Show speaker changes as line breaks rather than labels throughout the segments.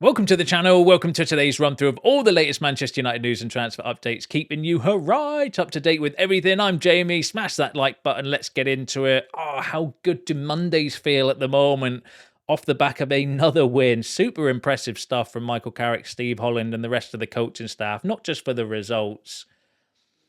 Welcome to the channel. Welcome to today's run through of all the latest Manchester United news and transfer updates, keeping you right up to date with everything. I'm Jamie. Smash that like button. Let's get into it. Oh, how good do Mondays feel at the moment? Off the back of another win. Super impressive stuff from Michael Carrick, Steve Holland, and the rest of the coaching staff, not just for the results,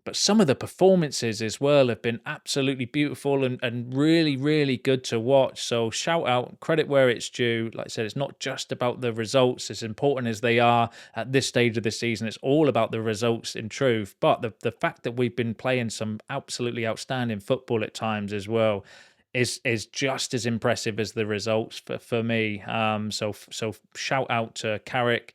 but some of the performances as well have been absolutely beautiful and really, really good to watch. So shout out, credit where it's due. Like I said, it's not just about the results, as important as they are at this stage of the season. It's all about the results in truth. But the fact that we've been playing some absolutely outstanding football at times as well is just as impressive as the results for me. So shout out to Carrick,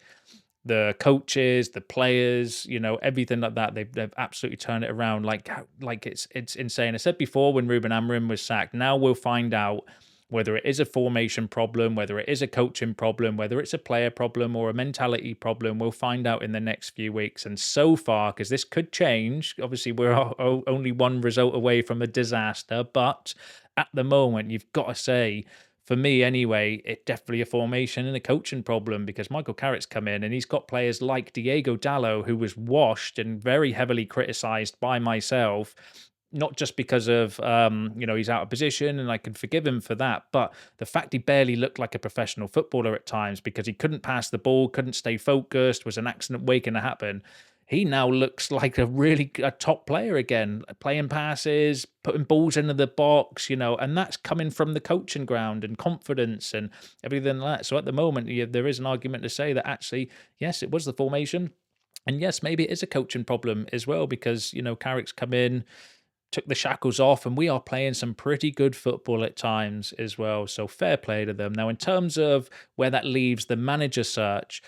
the coaches, the players, everything like that. They've absolutely turned it around. Like it's insane. I said before when Ruben Amorim was sacked. Now we'll find out whether it is a formation problem, whether it is a coaching problem, whether it's a player problem or a mentality problem. We'll find out in the next few weeks. And so far, because this could change, obviously we're only one result away from a disaster. But at the moment, you've got to say, for me anyway, it's definitely a formation and a coaching problem, because Michael Carrick's come in and he's got players like Diego Dallo, who was washed and very heavily criticised by myself, not just because of, he's out of position and I can forgive him for that, but the fact he barely looked like a professional footballer at times because he couldn't pass the ball, couldn't stay focused, was an accident waiting to happen. He now looks like a top player again, playing passes, putting balls into the box, and that's coming from the coaching ground and confidence and everything like that. So at the moment, there is an argument to say that actually, yes, it was the formation. And yes, maybe it is a coaching problem as well, because, Carrick's come in, took the shackles off, and we are playing some pretty good football at times as well. So fair play to them. Now, in terms of where that leaves the manager search,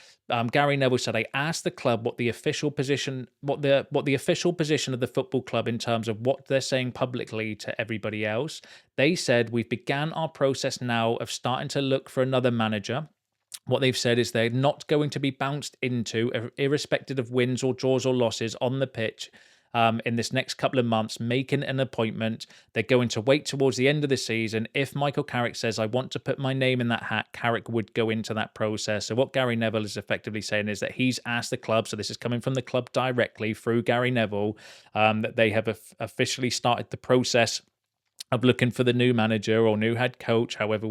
Gary Neville said, "I asked the club what the official position of the football club in terms of what they're saying publicly to everybody else. They said we've began our process now of starting to look for another manager." What they've said is they're not going to be bounced into, irrespective of wins or draws or losses on the pitch, in this next couple of months, making an appointment. They're going to wait towards the end of the season. If Michael Carrick says, "I want to put my name in that hat," Carrick would go into that process. So what Gary Neville is effectively saying is that he's asked the club, so this is coming from the club directly through Gary Neville, that they have officially started the process of looking for the new manager or new head coach, whatever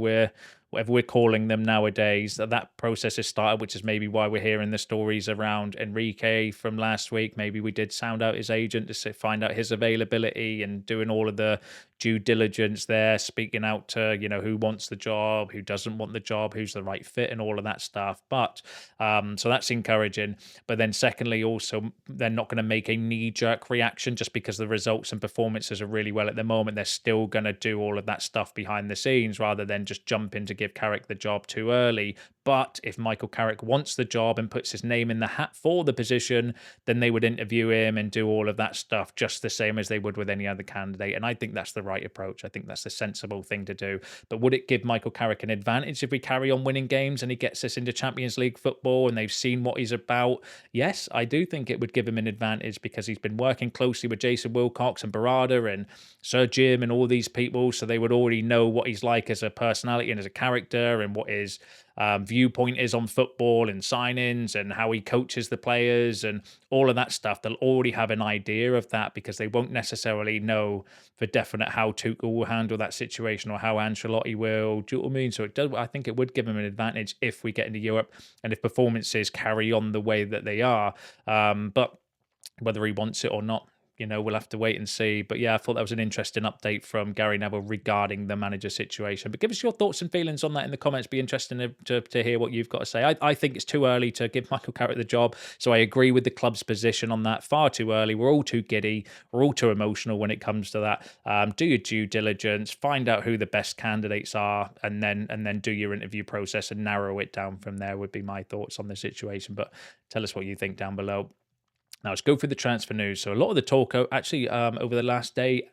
we're calling them nowadays. That process has started, which is maybe why we're hearing the stories around Enrique from last week. Maybe we did sound out his agent to find out his availability and doing all of the due diligence there, speaking out to, who wants the job, who doesn't want the job, who's the right fit and all of that stuff. But so that's encouraging. But then secondly, also, they're not going to make a knee-jerk reaction just because the results and performances are really well at the moment. They're still going to do all of that stuff behind the scenes rather than just jump in to give Carrick the job too early. But if Michael Carrick wants the job and puts his name in the hat for the position, then they would interview him and do all of that stuff just the same as they would with any other candidate. And I think that's the right approach. I think that's the sensible thing to do. But would it give Michael Carrick an advantage if we carry on winning games and he gets us into Champions League football and they've seen what he's about? Yes, I do think it would give him an advantage because he's been working closely with Jason Wilcox and Barada and Sir Jim and all these people. So they would already know what he's like as a personality and as a character and what his viewpoint is on football and signings and how he coaches the players and all of that stuff. They'll already have an idea of that because they won't necessarily know for definite how Tuchel will handle that situation or how Ancelotti will. Do you know what I mean? So I think it would give him an advantage if we get into Europe and if performances carry on the way that they are. But whether he wants it or not, we'll have to wait and see. But yeah, I thought that was an interesting update from Gary Neville regarding the manager situation. But give us your thoughts and feelings on that in the comments. Be interesting to hear what you've got to say. I think it's too early to give Michael Carrick the job. So I agree with the club's position on that. Far too early. We're all too giddy. We're all too emotional when it comes to that. Do your due diligence. Find out who the best candidates are, and then do your interview process and narrow it down from there. Would be my thoughts on the situation. But tell us what you think down below. Now, let's go through the transfer news. So a lot of the talk actually over the last day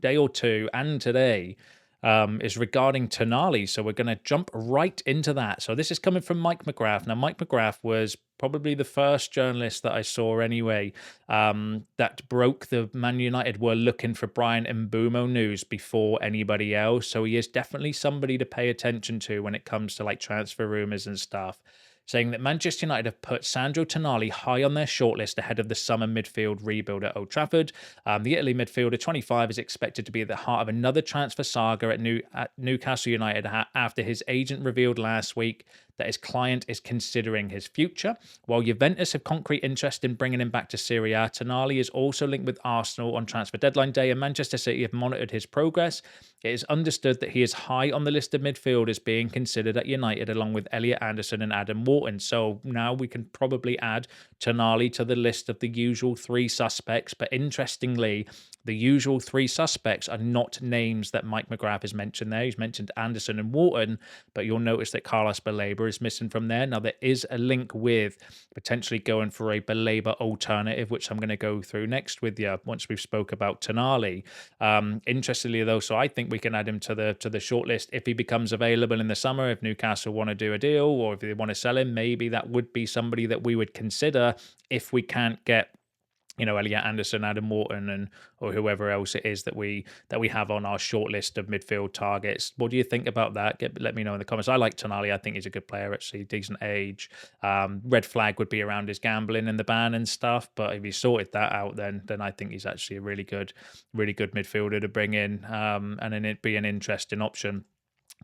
or two and today is regarding Tonali. So we're going to jump right into that. So this is coming from Mike McGrath. Now, Mike McGrath was probably the first journalist that I saw anyway that broke the Man United were looking for Brian Mbeumo news before anybody else. So he is definitely somebody to pay attention to when it comes to like transfer rumours and stuff. saying that Manchester United have put Sandro Tonali high on their shortlist ahead of the summer midfield rebuild at Old Trafford. The Italy midfielder, 25, is expected to be at the heart of another transfer saga at Newcastle United after his agent revealed last week that his client is considering his future. While Juventus have concrete interest in bringing him back to Serie A, Tonali is also linked with Arsenal on transfer deadline day, and Manchester City have monitored his progress. It is understood that he is high on the list of midfielders being considered at United, along with Elliot Anderson and Adam Wharton. So now we can probably add Tonali to the list of the usual three suspects. But interestingly, the usual three suspects are not names that Mike McGrath has mentioned there. He's mentioned Anderson and Wharton, but you'll notice that Carlos Baleba is missing from there. Now, there is a link with potentially going for a Baleba alternative, which I'm going to go through next with you once we've spoke about Tonali. Interestingly, though, so I think we can add him to the shortlist if he becomes available in the summer. If Newcastle want to do a deal or if they want to sell him, maybe that would be somebody that we would consider if we can't get Elliot Anderson, Adam Wharton, or whoever else it is that we have on our short list of midfield targets. What do you think about that? Let me know in the comments. I like Tonali. I think he's a good player, actually, decent age. Red flag would be around his gambling and the ban and stuff, but if he sorted that out, then I think he's actually a really good midfielder to bring in, and then it'd be an interesting option.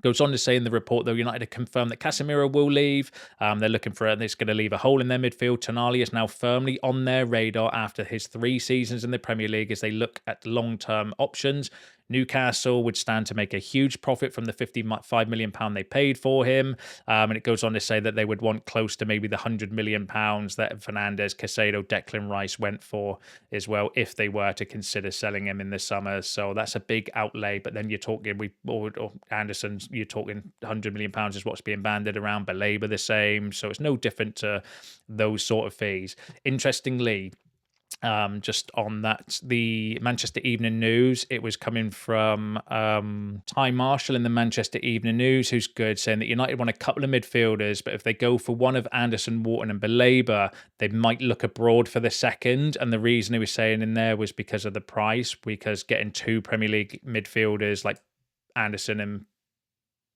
Goes on to say in the report, though, United have confirmed that Casemiro will leave. They're looking for this going to leave a hole in their midfield. Tonali is now firmly on their radar after his 3 seasons in the Premier League as they look at long-term options. Newcastle would stand to make a huge profit from the £55 million they paid for him. And it goes on to say that they would want close to maybe the £100 million that Fernandes, Caicedo, Declan Rice went for as well, if they were to consider selling him in the summer. So that's a big outlay. But then you're talking, or Anderson's, you're talking £100 million is what's being banded around. Baleba the same. So it's no different to those sort of fees. Interestingly, just on that, the Manchester Evening News, it was coming from Ty Marshall in the Manchester Evening News, who's good, saying that United want a couple of midfielders, but if they go for one of Anderson, Wharton and Baleba, they might look abroad for the second. And the reason he was saying in there was because of the price, because getting 2 Premier League midfielders like Anderson and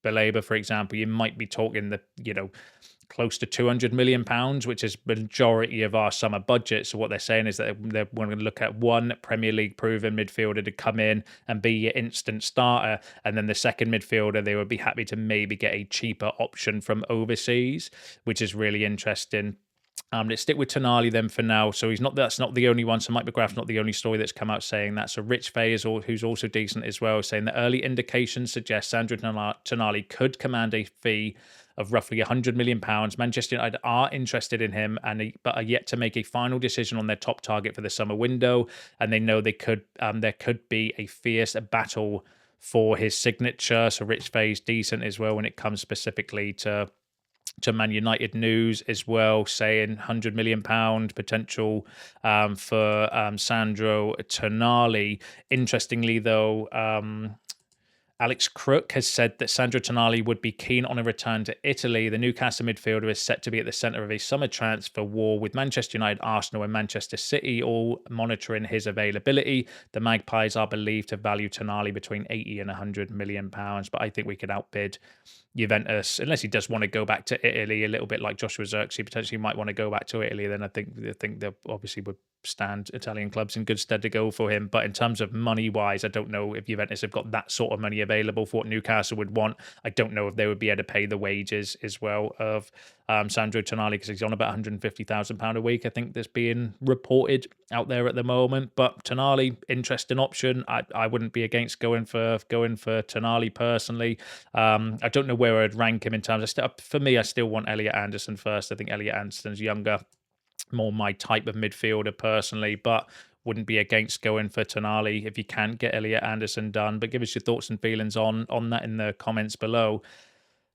Baleba, for example, you might be talking close to £200 million, which is the majority of our summer budget. So what they're saying is that they're going to look at one Premier League proven midfielder to come in and be your instant starter, and then the second midfielder they would be happy to maybe get a cheaper option from overseas, which is really interesting. Let's stick with Tonali then for now. So that's not the only one. So Mike McGrath's not the only story that's come out saying that. So Rich Fay who's also decent as well, saying that early indications suggest Sandro Tonali could command a fee of roughly £100 million. Manchester United are interested in him, but are yet to make a final decision on their top target for the summer window. And they know there could be a fierce battle for his signature. So Rich Fay's decent as well when it comes specifically to Man United news as well, saying £100 million potential for Sandro Tonali. Interestingly, though, Alex Crook has said that Sandro Tonali would be keen on a return to Italy. The Newcastle midfielder is set to be at the centre of a summer transfer war, with Manchester United, Arsenal and Manchester City all monitoring his availability. The Magpies are believed to value Tonali between 80 and £100 million, but I think we could outbid Juventus, unless he does want to go back to Italy, a little bit like Joshua Zirkzee potentially might want to go back to Italy. Then I think they obviously would stand Italian clubs in good stead to go for him. But in terms of money wise, I don't know if Juventus have got that sort of money available for what Newcastle would want. I don't know if they would be able to pay the wages as well of Sandro Tonali, because he's on about £150,000 a week, I think, that's being reported out there at the moment. But Tonali, interesting option. I wouldn't be against going for Tonali personally. I don't know where I'd rank him in terms of for me, I still want Elliot Anderson first. I think Elliot Anderson's younger, more my type of midfielder personally, but wouldn't be against going for Tonali if you can get Elliot Anderson done. But give us your thoughts and feelings on that in the comments below.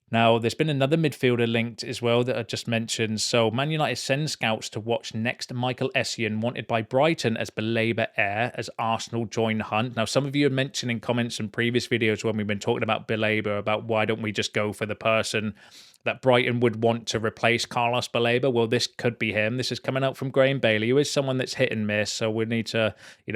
Now, there's been another midfielder linked as well that I just mentioned. So, Man United send scouts to watch next Michael Essien, wanted by Brighton as Baleba heir, as Arsenal join hunt. Now, some of you are mentioning comments in previous videos when we've been talking about Baleba, about why don't we just go for the person that Brighton would want to replace Carlos Baleba. Well, this could be him. This is coming out from Graham Bailey, who is someone that's hit and miss, so we need to,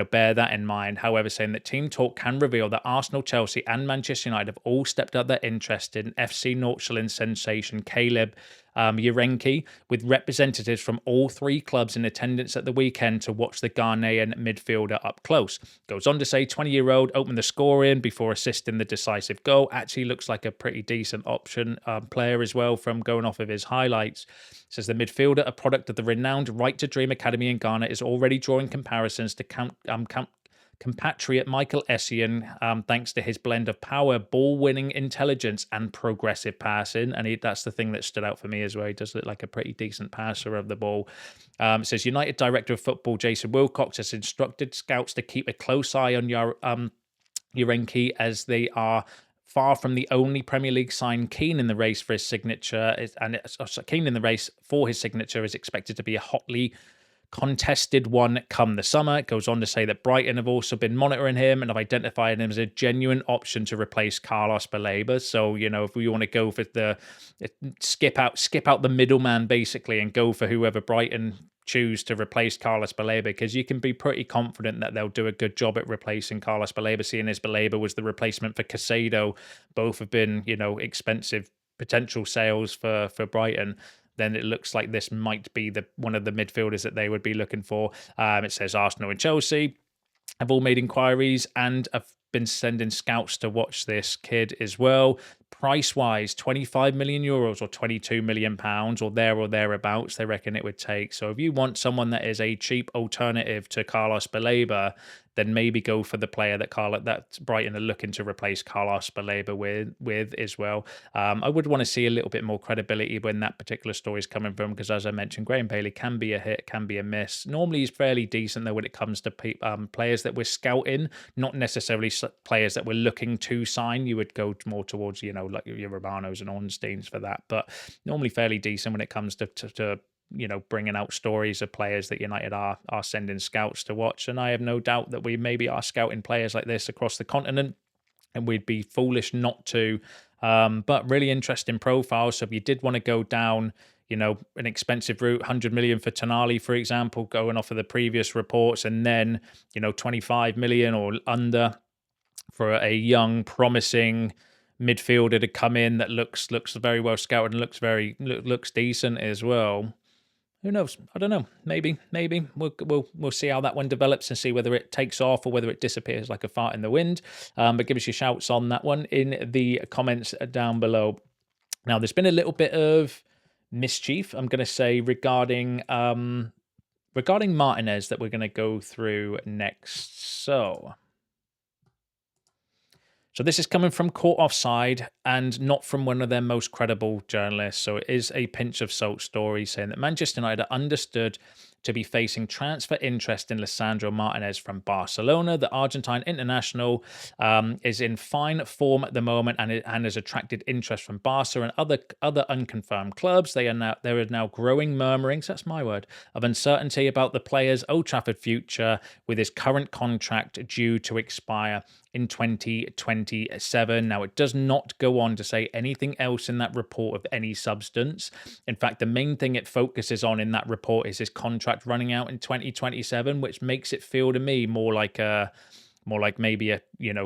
bear that in mind. However, saying that Team Talk can reveal that Arsenal, Chelsea and Manchester United have all stepped up their interest in FC Nordsjælland sensation Caleb Urenki, with representatives from all three clubs in attendance at the weekend to watch the Ghanaian midfielder up close. Goes on to say 20-year-old opened the scoring before assisting the decisive goal. Actually looks like a pretty decent option player as well from going off of his highlights. Says the midfielder, a product of the renowned Right to Dream Academy in Ghana, is already drawing comparisons to compatriot Michael Essien, thanks to his blend of power, ball-winning intelligence, and progressive passing. And that's the thing that stood out for me as well. He does look like a pretty decent passer of the ball. It says United Director of Football Jason Wilcox has instructed scouts to keep a close eye on Urenki, as they are far from the only Premier League sign keen in the race for his signature. Keen in the race for his signature is expected to be a hotly contested one come the summer. It goes on to say that Brighton have also been monitoring him and have identified him as a genuine option to replace Carlos Baleba. So, if we want to go for the skip out the middleman basically and go for whoever Brighton choose to replace Carlos Baleba, because you can be pretty confident that they'll do a good job at replacing Carlos Baleba, seeing as Baleba was the replacement for Caicedo. Both have been, expensive potential sales for Brighton. Then it looks like this might be one of the midfielders that they would be looking for. It says Arsenal and Chelsea have all made inquiries and have been sending scouts to watch this kid as well. Price-wise, 25 million euros or 22 million pounds or thereabouts, they reckon it would take. So if you want someone that is a cheap alternative to Carlos Baleba, then maybe go for the player that Brighton are looking to replace Carlos Baleba with as well. I would want to see a little bit more credibility when that particular story is coming from, because as I mentioned, Graham Bailey can be a hit, can be a miss. Normally he's fairly decent though when it comes to players that we're scouting, not necessarily players that we're looking to sign. You would go more towards, like your Romanos and Ornsteins for that, but normally fairly decent when it comes to bringing out stories of players that United are sending scouts to watch. And I have no doubt that we maybe are scouting players like this across the continent, and we'd be foolish not to. But really interesting profiles. So if you did want to go down, an expensive route, 100 million for Tonali, for example, going off of the previous reports, and then, 25 million or under for a young, promising midfielder to come in that looks very well scouted and looks decent as well. Who knows? I don't know. Maybe we'll see how that one develops and see whether it takes off or whether it disappears like a fart in the wind. But give us your shouts on that one in the comments down below. Now, there's been a little bit of mischief, I'm going to say, regarding Martinez that we're going to go through next. So this is coming from Caught Offside and not from one of their most credible journalists. So it is a pinch of salt story saying that Manchester United are understood to be facing transfer interest in Lisandro Martinez from Barcelona. The Argentine international is in fine form at the moment and has attracted interest from Barca and other unconfirmed clubs. There are now growing murmurings, that's my word, of uncertainty about the player's Old Trafford future, with his current contract due to expire in 2027. Now, it does not go on to say anything else in that report of any substance. In fact, the main thing it focuses on in that report is his contract running out in 2027, which makes it feel to me more like maybe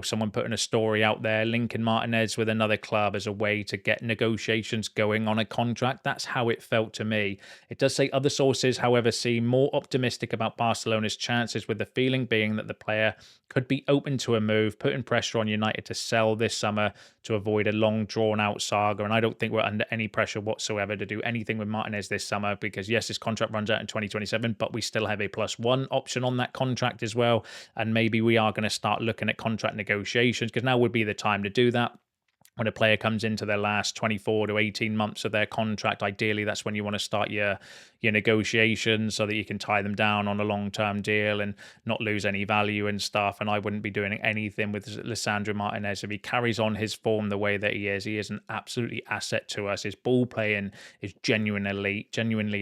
someone putting a story out there linking Martinez with another club as a way to get negotiations going on a contract. That's how it felt to me. It does say other sources, however, seem more optimistic about Barcelona's chances, with the feeling being that the player could be open to a move, putting pressure on United to sell this summer to avoid a long drawn-out saga. And I don't think we're under any pressure whatsoever to do anything with Martinez this summer, because yes, his contract runs out in 2027, but we still have a +1 option on that contract as well. And maybe we are going to start looking at contract negotiations, because now would be the time to do that. When a player comes into their last 24 to 18 months of their contract, ideally that's when you want to start your negotiations so that you can tie them down on a long-term deal and not lose any value and stuff. And I wouldn't be doing anything with Lisandro Martinez. If he carries on his form the way that he is an absolutely asset to us. His ball playing is genuinely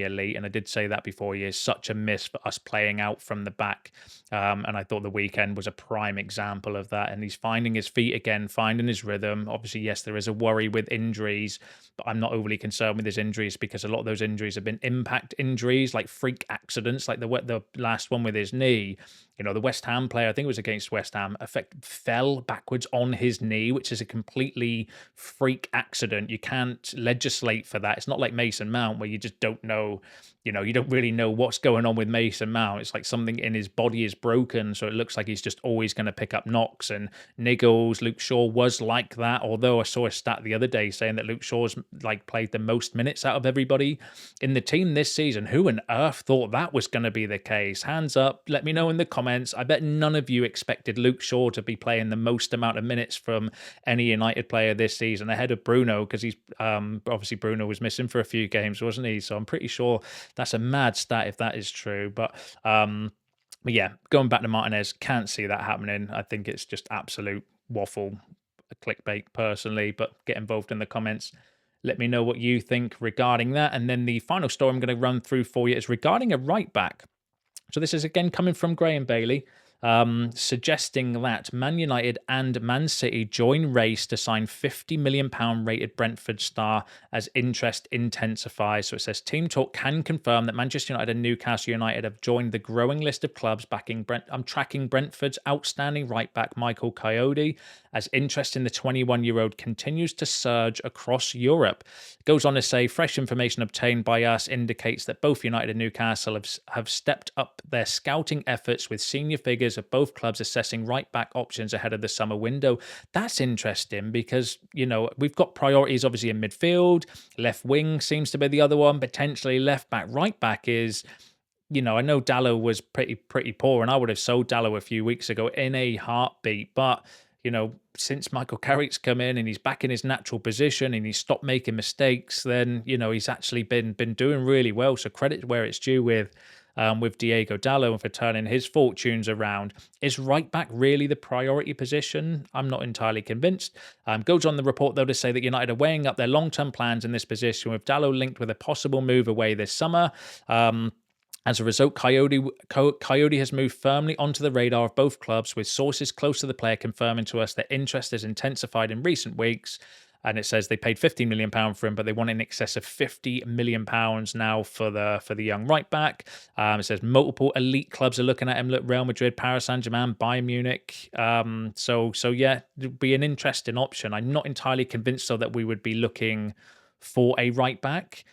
elite. And I did say that before. He is such a miss for us playing out from the back. And I thought the weekend was a prime example of that. And he's finding his feet again, finding his rhythm. Obviously, yes, there is a worry with injuries, but I'm not overly concerned with his injuries, because a lot of those injuries have been impact injuries, like freak accidents, like the last one with his knee. the West Ham player, I think it was against West Ham, fell backwards on his knee, which is a completely freak accident. You can't legislate for that. It's not like Mason Mount where you just don't know, you don't really know what's going on with Mason Mount. It's like something in his body is broken, so it looks like he's just always going to pick up knocks and niggles. Luke Shaw was like that, although I saw a stat the other day saying that Luke Shaw's like played the most minutes out of everybody in the team this season. Who on earth thought that was going to be the case? Hands up, let me know in the comments. I bet none of you expected Luke Shaw to be playing the most amount of minutes from any United player this season, ahead of Bruno, because he's obviously Bruno was missing for a few games, wasn't he? So I'm pretty sure that's a mad stat if that is true. But yeah, going back to Martinez, can't see that happening. I think it's just absolute waffle, clickbait personally, but get involved in the comments. Let me know what you think regarding that. And then the final story I'm going to run through for you is regarding a right back. So this is again coming from Graham Bailey, suggesting that Man United and Man City join race to sign £50 million rated Brentford star as interest intensifies. So it says Team Talk can confirm that Manchester United and Newcastle United have joined the growing list of clubs backing tracking Brentford's outstanding right back Michael Kayode, as interest in the 21-year-old continues to surge across Europe. It goes on to say fresh information obtained by us indicates that both United and Newcastle have stepped up their scouting efforts, with senior figures of both clubs assessing right back options ahead of the summer window. That's interesting because, we've got priorities obviously in midfield. Left wing seems to be the other one, potentially left back. Right back is, I know Dalot was pretty poor, and I would have sold Dalot a few weeks ago in a heartbeat. But, since Michael Carrick's come in and he's back in his natural position and he's stopped making mistakes, then, he's actually been doing really well. So credit where it's due with Diego Dalot and for turning his fortunes around. Is right back really the priority position? I'm not entirely convinced. Goes on the report, though, to say that United are weighing up their long-term plans in this position, with Dalot linked with a possible move away this summer. As a result, Kayode has moved firmly onto the radar of both clubs, with sources close to the player confirming to us that interest has intensified in recent weeks. And it says they paid £15 million for him, but they want in excess of £50 million now for the young right back. It says multiple elite clubs are looking at him: Real Madrid, Paris Saint-Germain, Bayern Munich. So yeah, it'd be an interesting option. I'm not entirely convinced though that we would be looking for a right back.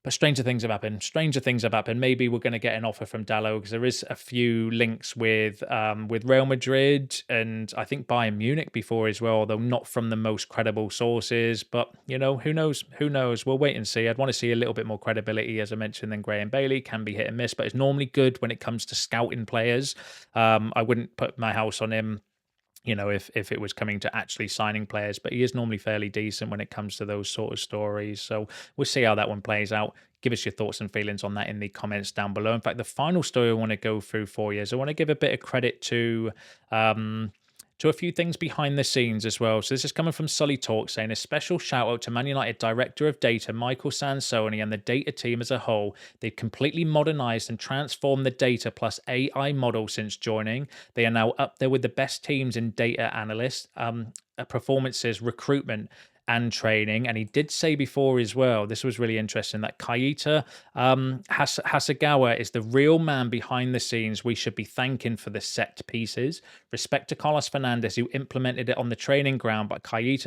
But stranger things have happened. Maybe we're going to get an offer from Dalot, because there is a few links with Real Madrid and I think Bayern Munich before as well, though not from the most credible sources. But, who knows? Who knows? We'll wait and see. I'd want to see a little bit more credibility, as I mentioned, than Graham Bailey. Can be hit and miss, but it's normally good when it comes to scouting players. I wouldn't put my house on him, if it was coming to actually signing players, but he is normally fairly decent when it comes to those sort of stories. So we'll see how that one plays out. Give us your thoughts and feelings on that in the comments down below. In fact, the final story I want to go through for you is I want to give a bit of credit to a few things behind the scenes as well. So this is coming from Sully Talk, saying a special shout out to Man United Director of Data, Michael Sansoni, and the data team as a whole. They've completely modernized and transformed the data plus AI model since joining. They are now up there with the best teams in data analysts, performances, recruitment, and training. And he did say before as well, this was really interesting, that Keita Hasegawa is the real man behind the scenes we should be thanking for the set pieces. Respect to Carlos Fernandez, who implemented it on the training ground, but Keita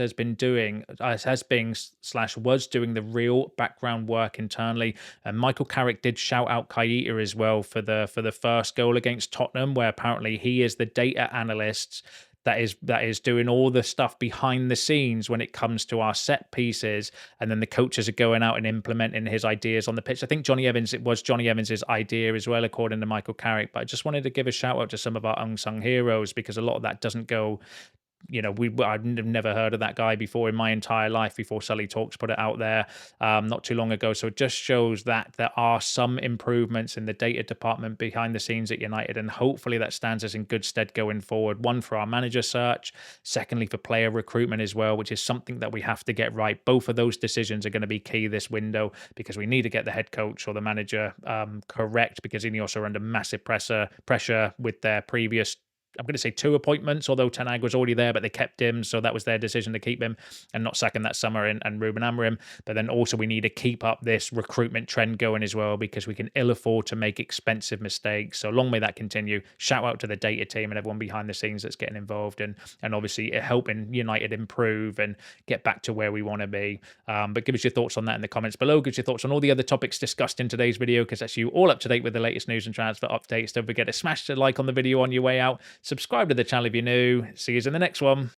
was doing the real background work internally. And Michael Carrick did shout out Keita as well for the first goal against Tottenham, where apparently he is the data analyst that is doing all the stuff behind the scenes when it comes to our set pieces, and then the coaches are going out and implementing his ideas on the pitch. I think it was Johnny Evans's idea as well, according to Michael Carrick. But I just wanted to give a shout out to some of our unsung heroes, because a lot of that doesn't go. I've never heard of that guy before in my entire life, before Sully Talks put it out there not too long ago. So it just shows that there are some improvements in the data department behind the scenes at United, and hopefully that stands us in good stead going forward. One, for our manager search, secondly for player recruitment as well, which is something that we have to get right. Both of those decisions are going to be key this window, because we need to get the head coach or the manager correct, because Ineos are under massive pressure with their previous I'm going to say 2 appointments, although Ten Hag was already there, but they kept him, so that was their decision to keep him and not sack him that summer, and Ruben Amorim. But then also we need to keep up this recruitment trend going as well, because we can ill afford to make expensive mistakes. So long may that continue. Shout out to the data team and everyone behind the scenes that's getting involved, and obviously helping United improve and get back to where we want to be. But give us your thoughts on that in the comments below. Give us your thoughts on all the other topics discussed in today's video, because that's you all up to date with the latest news and transfer updates. Don't forget to smash the like on the video on your way out. Subscribe to the channel if you're new. See you in the next one.